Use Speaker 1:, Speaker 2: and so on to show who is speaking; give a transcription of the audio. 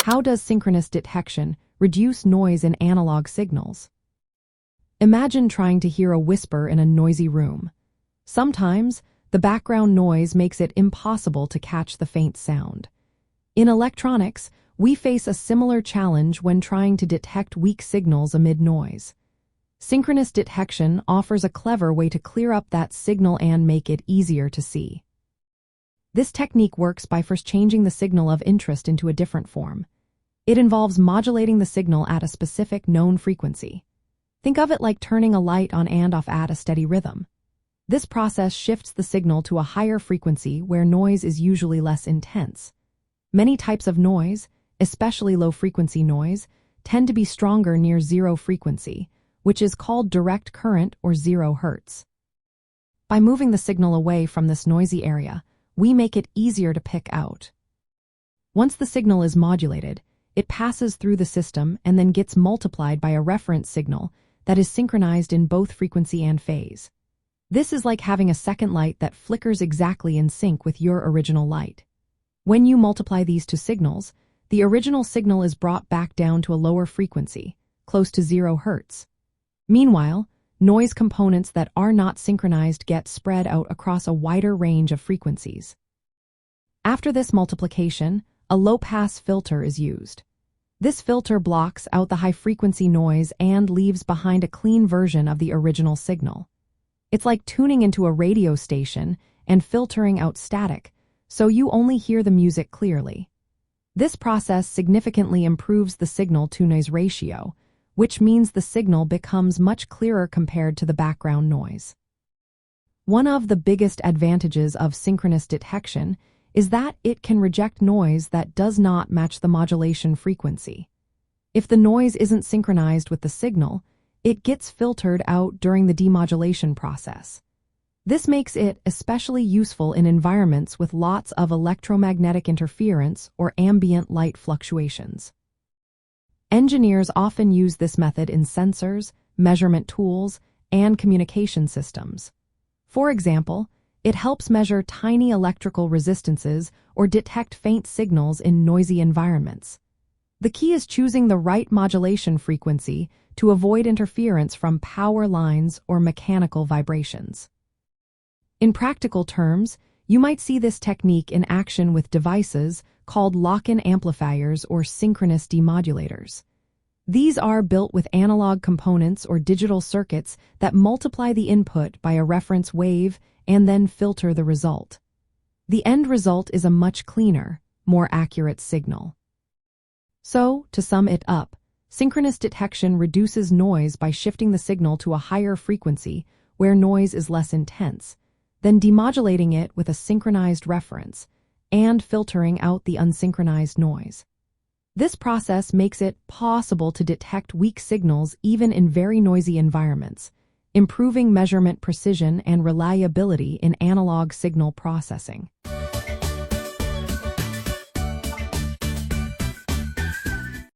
Speaker 1: How does synchronous detection reduce noise in analog signals? Imagine trying to hear a whisper in a noisy room. Sometimes, the background noise makes it impossible to catch the faint sound. In electronics, we face a similar challenge when trying to detect weak signals amid noise. Synchronous detection offers a clever way to clear up that signal and make it easier to see. This technique works by first changing the signal of interest into a different form. It involves modulating the signal at a specific known frequency. Think of it like turning a light on and off at a steady rhythm. This process shifts the signal to a higher frequency where noise is usually less intense. Many types of noise, especially low-frequency noise, tend to be stronger near zero frequency, which is called direct current or 0 Hz. By moving the signal away from this noisy area, we make it easier to pick out. Once the signal is modulated, it passes through the system and then gets multiplied by a reference signal that is synchronized in both frequency and phase. This is like having a second light that flickers exactly in sync with your original light. When you multiply these two signals, the original signal is brought back down to a lower frequency, close to 0 Hz. Meanwhile, noise components that are not synchronized get spread out across a wider range of frequencies. After this multiplication, a low-pass filter is used. This filter blocks out the high-frequency noise and leaves behind a clean version of the original signal. It's like tuning into a radio station and filtering out static, so you only hear the music clearly. This process significantly improves the signal-to-noise ratio, which means the signal becomes much clearer compared to the background noise. One of the biggest advantages of synchronous detection is that it can reject noise that does not match the modulation frequency. If the noise isn't synchronized with the signal, it gets filtered out during the demodulation process. This makes it especially useful in environments with lots of electromagnetic interference or ambient light fluctuations. Engineers often use this method in sensors, measurement tools, and communication systems. For example, it helps measure tiny electrical resistances or detect faint signals in noisy environments. The key is choosing the right modulation frequency to avoid interference from power lines or mechanical vibrations. In practical terms, you might see this technique in action with devices called lock-in amplifiers or synchronous demodulators. These are built with analog components or digital circuits that multiply the input by a reference wave and then filter the result. The end result is a much cleaner, more accurate signal. So, to sum it up, synchronous detection reduces noise by shifting the signal to a higher frequency where noise is less intense, then demodulating it with a synchronized reference, and filtering out the unsynchronized noise. This process makes it possible to detect weak signals even in very noisy environments, improving measurement precision and reliability in analog signal processing.